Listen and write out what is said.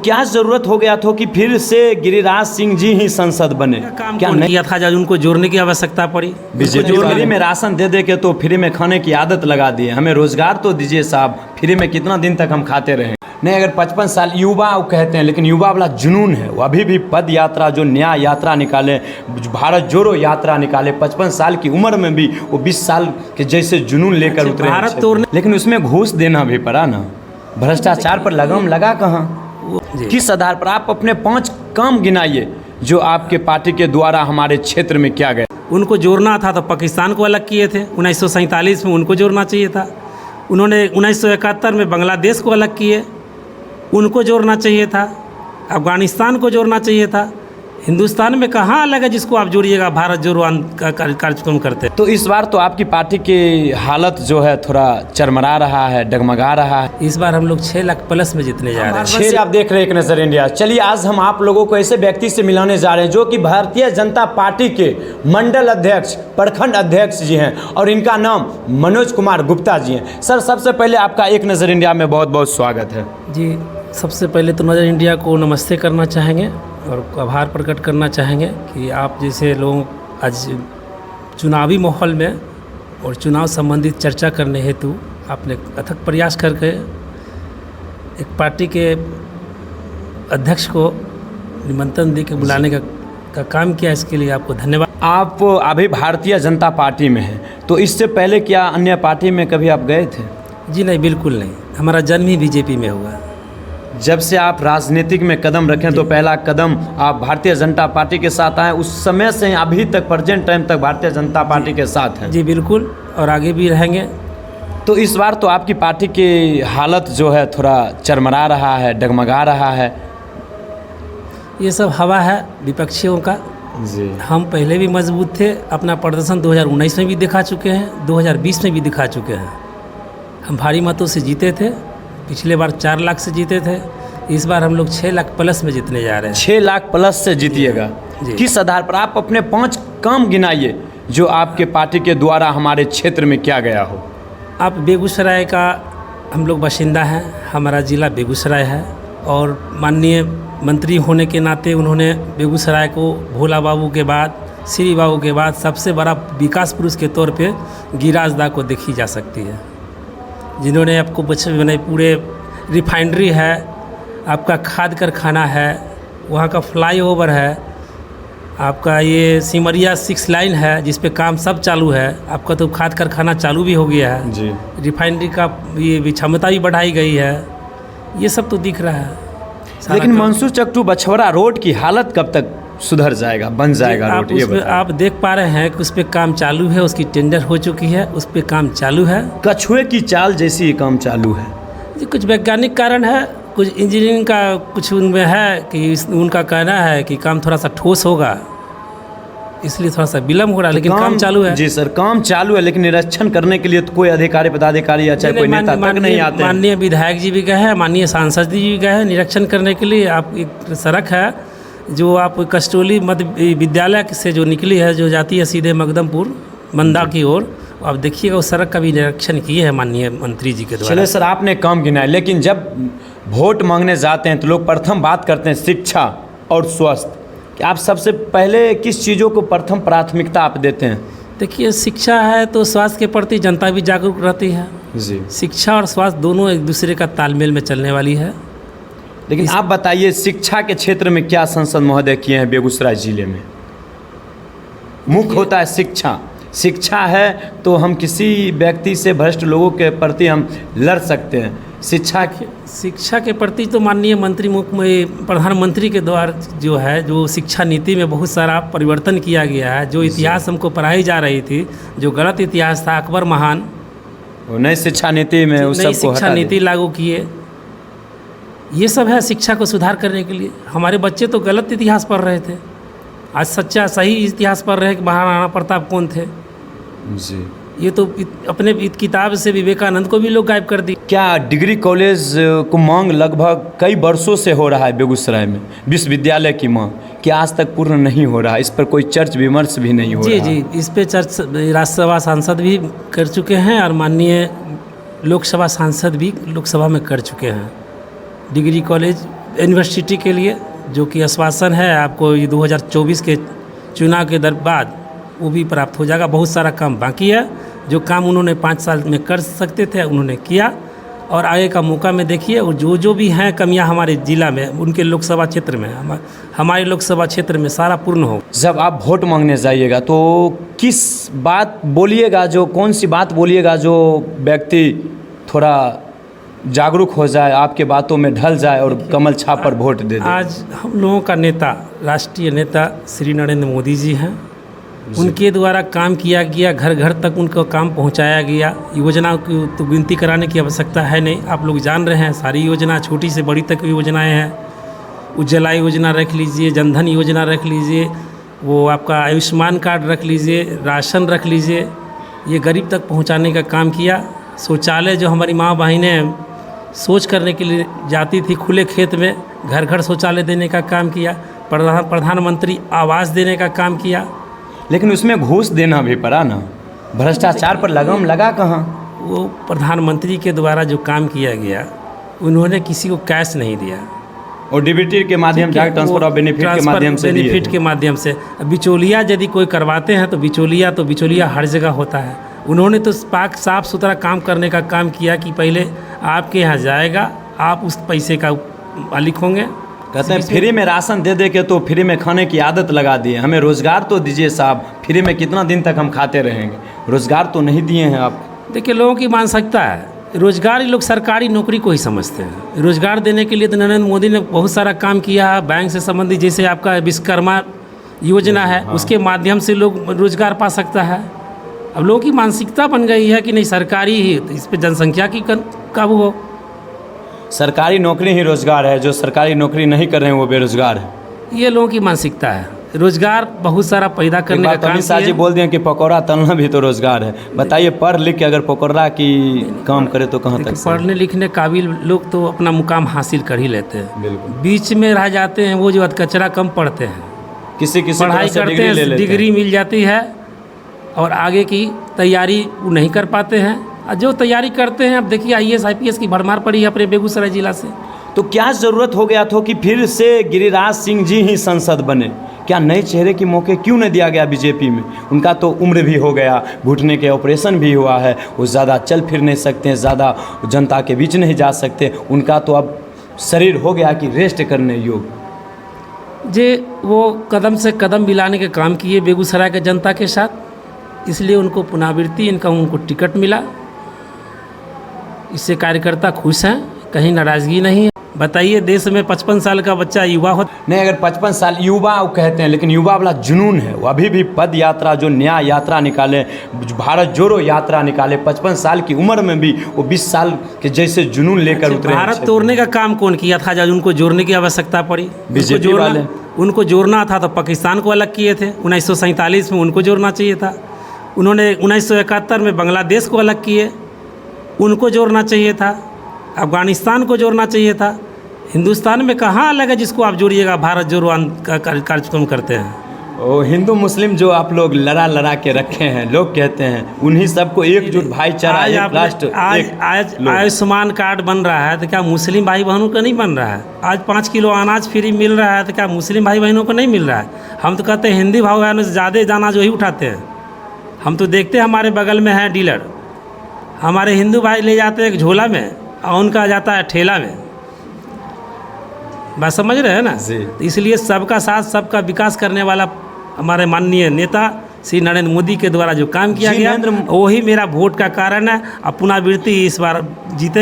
क्या जरूरत हो गया था कि फिर से गिरिराज सिंह जी ही संसद बने? काम क्या कौन किया था जब उनको जोड़ने की आवश्यकता पड़ी? बीजेपी फ्री में राशन दे दे के तो फ्री में खाने की आदत लगा दिए। हमें रोजगार तो दीजिए साहब, फ्री में कितना दिन तक हम खाते रहे? नहीं, अगर 55 साल युवा वो कहते हैं, लेकिन युवा वाला जुनून है वो अभी भी। पद यात्रा जो न्याय यात्रा निकाले, भारत जोड़ो यात्रा निकाले, 55 साल की उम्र में भी वो 20 साल के जैसे जुनून लेकर उतरे हैं। भारत तोड़ने, लेकिन उसमें घूस देना भी पड़ा ना। भ्रष्टाचार पर लगाम लगा कहाँ? किस आधार पर? आप अपने 5 काम गिनाइए जो आपके पार्टी के द्वारा हमारे क्षेत्र में किया गया। उनको जोड़ना था तो पाकिस्तान को अलग किए थे, 1947 में उनको जोड़ना चाहिए था। उन्होंने 1971 में बांग्लादेश को अलग किए, उनको जोड़ना चाहिए था। अफगानिस्तान को जोड़ना चाहिए था। हिंदुस्तान में कहाँ अलग है जिसको आप जोड़िएगा? भारत जोड़ो का कार्यक्रम करते। तो इस बार तो आपकी पार्टी की हालत जो है थोड़ा चरमरा रहा है, डगमगा रहा है। इस बार हम लोग 6 लाख प्लस में जीतने जा रहे हैं। 6 आप देख रहे हैं एक नज़र इंडिया। चलिए आज हम आप लोगों को ऐसे व्यक्ति से मिलाने जा रहे हैं जो कि भारतीय जनता पार्टी के मंडल अध्यक्ष, प्रखंड अध्यक्ष जी हैं, और इनका नाम मनोज कुमार गुप्ता जी हैं। सर, सबसे पहले आपका एक नज़र इंडिया में बहुत बहुत स्वागत है जी। सबसे पहले तो नज़र इंडिया को नमस्ते करना चाहेंगे और आभार प्रकट करना चाहेंगे कि आप जैसे लोग आज चुनावी माहौल में और चुनाव संबंधित चर्चा करने हेतु आपने अथक प्रयास करके एक पार्टी के अध्यक्ष को निमंत्रण दे के बुलाने का काम किया। इसके लिए आपको धन्यवाद। आप अभी भारतीय जनता पार्टी में हैं, तो इससे पहले क्या अन्य पार्टी में कभी आप गए थे? जी नहीं, बिल्कुल नहीं। हमारा जन्म ही बीजेपी में हुआ। जब से आप राजनीतिक में कदम रखें तो पहला कदम आप भारतीय जनता पार्टी के साथ आए, उस समय से अभी तक प्रेजेंट टाइम तक भारतीय जनता पार्टी के साथ हैं? जी बिल्कुल, और आगे भी रहेंगे। तो इस बार तो आपकी पार्टी की हालत जो है थोड़ा चरमरा रहा है, डगमगा रहा है। ये सब हवा है विपक्षियों का जी। हम पहले भी मजबूत थे। अपना प्रदर्शन 2019 में भी दिखा चुके हैं, 2020 में भी दिखा चुके हैं। हम भारी मतों से जीते थे। पिछले बार 4 लाख से जीते थे। इस बार हम लोग 6 लाख प्लस में जीतने जा रहे हैं। 6 लाख प्लस से जीतिएगा? किस आधार पर? आप अपने 5 काम गिनाइए जो आपके पार्टी के द्वारा हमारे क्षेत्र में किया गया हो। आप बेगूसराय का हम लोग बाशिंदा हैं, हमारा ज़िला बेगूसराय है, और माननीय मंत्री होने के नाते उन्होंने बेगूसराय को भोला बाबू के बाद, श्री बाबू के बाद सबसे बड़ा विकास पुरुष के तौर पे गिरिराज दा को देखी जा सकती है, जिन्होंने आपको बनाई। पूरे रिफाइनरी है, आपका खाद कारखाना है, वहाँ का फ्लाईओवर है, आपका ये सिमरिया 6 लाइन है जिस पे काम सब चालू है। आपका तो खाद कारखाना चालू भी हो गया है जी। रिफाइनरी का ये क्षमता भी बढ़ाई गई है। ये सब तो दिख रहा है। लेकिन मंसूर चक टू बछवरा रोड की हालत कब तक सुधर जाएगा, बन जाएगा रोड? ये बताइए। आप देख पा रहे हैं कि उस पर काम चालू है, उसकी टेंडर हो चुकी है, उस पर काम चालू है। कछुए की चाल जैसी ये काम चालू है? जी, कुछ वैज्ञानिक कारण है, कुछ इंजीनियरिंग का कुछ उनमें है कि उनका कहना है कि काम थोड़ा सा ठोस होगा, इसलिए थोड़ा सा विलम्ब हो रहा है, लेकिन काम चालू है। जी सर, काम चालू है, लेकिन निरीक्षण करने के लिए तो कोई अधिकारी पदाधिकारी या चाहे कोई नेता तक नहीं आते। माननीय विधायक जी भी गए हैं, माननीय सांसद जी भी गए हैं निरीक्षण करने के लिए। आप एक सड़क है जो आप कस्टोली मध्य विद्यालय से जो निकली है, जो जाती है सीधे मकदमपुर मंदा की ओर, आप देखिएगा उस सड़क का भी निरीक्षण किए हैं माननीय मंत्री जी के द्वारा। चलिए सर, आपने काम गिनाया, लेकिन जब वोट मांगने जाते हैं तो लोग प्रथम बात करते हैं शिक्षा और स्वास्थ्य। कि आप सबसे पहले किस चीज़ों को प्रथम प्राथमिकता आप देते हैं? देखिए, शिक्षा है तो स्वास्थ्य के प्रति जनता भी जागरूक रहती है जी। शिक्षा और स्वास्थ्य दोनों एक दूसरे का तालमेल में चलने वाली है। लेकिन आप बताइए, शिक्षा के क्षेत्र में क्या संसद महोदय किए हैं बेगूसराय जिले में? मुख्य होता है शिक्षा। शिक्षा है तो हम किसी व्यक्ति से, भ्रष्ट लोगों के प्रति हम लड़ सकते हैं। शिक्षा के प्रति तो माननीय मंत्री प्रधानमंत्री के द्वारा जो है, जो शिक्षा नीति में बहुत सारा परिवर्तन किया गया है। जो इतिहास हमको पढ़ाई जा रही थी, जो गलत इतिहास था, अकबर महान, नई शिक्षा नीति में उस नई शिक्षा नीति लागू किए। ये सब है शिक्षा को सुधार करने के लिए। हमारे बच्चे तो गलत इतिहास पढ़ रहे थे, आज सच्चा सही इतिहास पढ़ रहे हैं कि महाराणा प्रताप कौन थे। जी। ये तो अपने किताब से विवेकानंद को भी लोग गायब कर दी। क्या डिग्री कॉलेज को मांग लगभग कई वर्षों से हो रहा है बेगूसराय में, विश्वविद्यालय की मांग, कि आज तक पूर्ण नहीं हो रहा? इस पर कोई चर्चा विमर्श भी नहीं हो रहा? जी, इस पे चर्चा राज्यसभा सांसद भी कर चुके हैं और माननीय लोकसभा सांसद भी लोकसभा में कर चुके हैं। डिग्री कॉलेज यूनिवर्सिटी के लिए, जो कि आश्वासन है आपको ये 2024 के चुनाव के बाद वो भी प्राप्त हो जाएगा। बहुत सारा काम बाकी है, जो काम उन्होंने 5 साल में कर सकते थे उन्होंने किया, और आगे का मौका में देखिए। और जो भी हैं कमियां हमारे ज़िला में, उनके लोकसभा क्षेत्र में, हमारे लोकसभा क्षेत्र में सारा पूर्ण हो। जब आप वोट मांगने जाइएगा तो किस बात बोलिएगा, जो कौन सी बात बोलिएगा जो व्यक्ति थोड़ा जागरूक हो जाए, आपके बातों में ढल जाए और कमल छाप पर वोट दे दे? आज हम लोगों का नेता, राष्ट्रीय नेता श्री नरेंद्र मोदी जी हैं। उनके द्वारा काम किया गया, घर घर तक उनका काम पहुंचाया गया। योजना की तो गिनती कराने की आवश्यकता है नहीं, आप लोग जान रहे हैं सारी योजना, छोटी से बड़ी तक योजनाएं हैं। उज्ज्वला योजना रख लीजिए, जनधन योजना रख लीजिए, वो आपका आयुष्मान कार्ड रख लीजिए, राशन रख लीजिए, ये गरीब तक पहुंचाने का काम किया। शौचालय जो हमारी माँ बहनें सोच करने के लिए जाती थी खुले खेत में, घर घर शौचालय देने का काम किया। प्रधानमंत्री आवास देने का काम किया। लेकिन उसमें घूस देना भी पड़ा ना, भ्रष्टाचार पर लगाम लगा कहाँ? वो प्रधानमंत्री के द्वारा जो काम किया गया, उन्होंने किसी को कैश नहीं दिया, और डीबीटी के माध्यम से, ट्रांसफर ऑफ बेनिफिट के माध्यम से, बेनिफिट के माध्यम से। बिचौलिया यदि कोई करवाते हैं तो बिचौलिया हर जगह होता है। उन्होंने तो पाक साफ सुथरा काम करने का काम किया कि पहले आपके यहाँ जाएगा, आप उस पैसे का मालिक होंगे। कहते हैं फ्री में राशन दे दे के तो फ्री में खाने की आदत लगा दी है, हमें रोज़गार तो दीजिए साहब, फ्री में कितना दिन तक हम खाते रहेंगे? रोज़गार तो नहीं दिए हैं आप। देखिए, लोगों की मानसिकता है रोज़गार, लोग सरकारी नौकरी को ही समझते हैं। रोज़गार देने के लिए तो नरेंद्र मोदी ने बहुत सारा काम किया है, बैंक से संबंधित, जैसे आपका विश्वकर्मा योजना है, उसके माध्यम से लोग रोज़गार पा सकता है। अब लोगों की मानसिकता बन गई है कि नहीं सरकारी ही, तो इस पर जनसंख्या की काबू हो। सरकारी नौकरी ही रोज़गार है, जो सरकारी नौकरी नहीं कर रहे हैं वो बेरोज़गार है। ये लोगों की मानसिकता है। रोज़गार बहुत सारा पैदा करने का काम अमित शाह जी बोल दिए कि पकौड़ा तलना भी तो रोज़गार है। बताइए, पढ़ लिख के अगर पकौड़ा की काम करे तो कहाँ तक? पढ़ने लिखने काबिल लोग तो अपना मुकाम हासिल कर ही लेते हैं, बिल्कुल। बीच में रह जाते हैं वो जो अधकचरा कम पढ़ते हैं, किसी पढ़ाई करते हैं, डिग्री मिल जाती है और आगे की तैयारी वो नहीं कर पाते हैं। और जो तैयारी करते हैं, अब देखिए IAS IPS की भरमार पड़ी है अपने बेगूसराय जिला से। तो क्या ज़रूरत हो गया था कि फिर से गिरिराज सिंह जी ही संसद बने? क्या नए चेहरे के मौके क्यों नहीं दिया गया बीजेपी में? उनका तो उम्र भी हो गया, घुटने के ऑपरेशन भी हुआ है, वो ज़्यादा चल फिर नहीं सकते हैं, ज़्यादा जनता के बीच नहीं जा सकते। उनका तो अब शरीर हो गया कि रेस्ट करने योग्य। जे वो कदम से कदम मिलाने के काम किए बेगूसराय के जनता के साथ, इसलिए उनको पुनरावृत्ति, उनको टिकट मिला। इससे कार्यकर्ता खुश हैं, कहीं नाराज़गी नहीं है। बताइए, देश में 55 साल का बच्चा युवा हो नहीं, अगर 55 साल युवा वो कहते हैं, लेकिन युवा वाला जुनून है वो अभी भी। पद यात्रा जो न्याय यात्रा निकाले, भारत जोड़ो यात्रा निकाले, 55 साल की उम्र में भी वो 20 साल के जैसे जुनून लेकर उतरे। भारत तोड़ने का काम कौन किया था जब उनको जोड़ने की आवश्यकता पड़ी? बीजेपी वाले। उनको जोड़ना था तो पाकिस्तान को अलग किए थे, 1947 में उनको जोड़ना चाहिए था। उन्होंने 1971 में बांग्लादेश को अलग किए, उनको जोड़ना चाहिए था। अफगानिस्तान को जोड़ना चाहिए था। हिंदुस्तान में कहाँ अलग है जिसको आप जोड़िएगा? भारत जोड़ो का कार्यक्रम करते हैं। ओ, हिंदू मुस्लिम जो आप लोग लड़ा के रखे हैं, लोग कहते हैं उन्हीं सबको एकजुट भाईचारा, एक राष्ट्र। आज आयुष्मान कार्ड बन रहा है तो क्या मुस्लिम भाई बहनों को नहीं बन रहा है? आज 5 किलो अनाज फ्री मिल रहा है तो क्या मुस्लिम भाई बहनों को नहीं मिल रहा है? हम तो कहते हैं हिंदी भाई बहनों से ज़्यादा दाना जो ही उठाते हैं। हम तो देखते हैं, हमारे बगल में है डीलर, हमारे हिंदू भाई ले जाते हैं एक झोला में और उनका जाता है ठेला में। बात समझ रहे हैं ना? इसलिए सबका साथ सबका विकास करने वाला हमारे माननीय नेता श्री नरेंद्र मोदी के द्वारा जो काम किया गया, वही मेरा वोट का कारण है। और पुनरावृत्ति इस बार जीते।